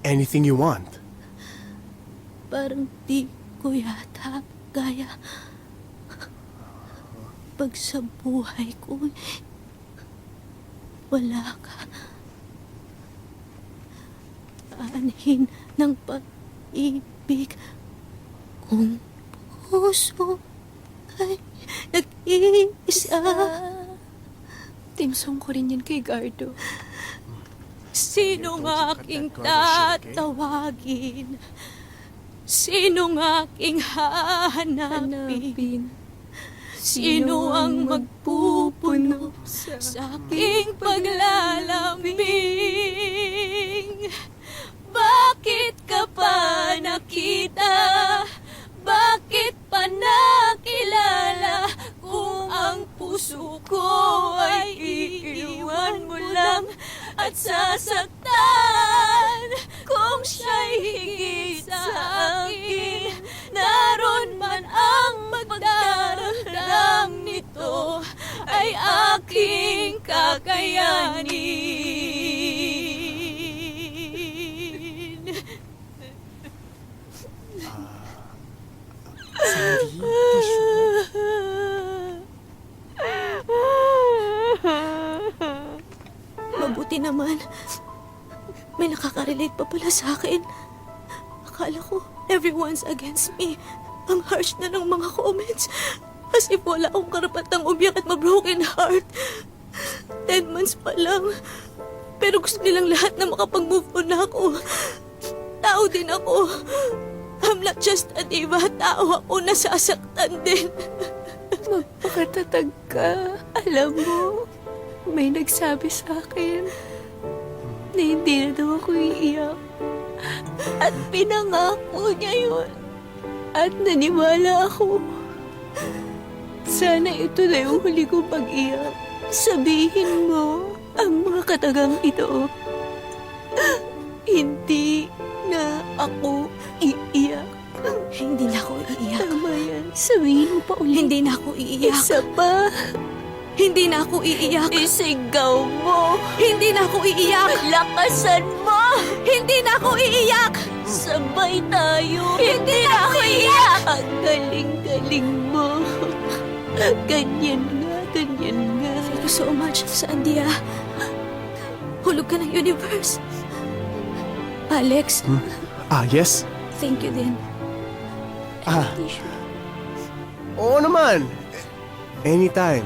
anything you want. Parang di ko yata kaya pag sa buhay ko wala ka. Aanhin ng pag-ibig kung puso ay nag-iisa. Team song ko rin yan kay Gardo. Sinong aking tatawagin? Sinong aking hahanapin? Sino ang magpupuno sa aking paglalambing? Bakit ka pa nakita? Bakit pa nakilala? Kung ang puso ko ay iiwan mo lang at sasaktan, kung siya'y higit sa akin, naroon man ang magdaramdam nito ay aking kakayanin. Sandy, Mabuti naman. May nakaka-relate pa pala sa akin. Akala ko, everyone's against me. Ang harsh na ng mga comments. As if wala akong karapatang umiyak at ma-broken heart. 10 months pa lang. Pero gusto nilang lahat na makapag-move on na ako. Tao din ako. I'm not just a diva. Tao ako, nasasaktan din. Magpakatatag ka. Alam mo, may nagsabi sa akin na hindi na daw ako iiyak. At pinangako niya yun. At naniwala ako. Sana ito na yung huli kong pag-iyak. Sabihin mo ang mga katagang ito. Hindi na ako iiyak. Hindi na ako iiyak. Tama yan. Sabihin mo pa ulit. Hindi na ako iiyak. Isa pa. Hindi na ako iiyak. Isigaw mo. Hindi na ako iiyak. Lakasan mo. Hindi na ako iiyak. Sabay tayo. Hindi na ako iiyak. Ang galing-galing mo. Ganyan nga, ganyan nga. Thank you so much, Sandia. Hulog ka ng universe. Alex, yes? thank you din. Oo naman. Anytime.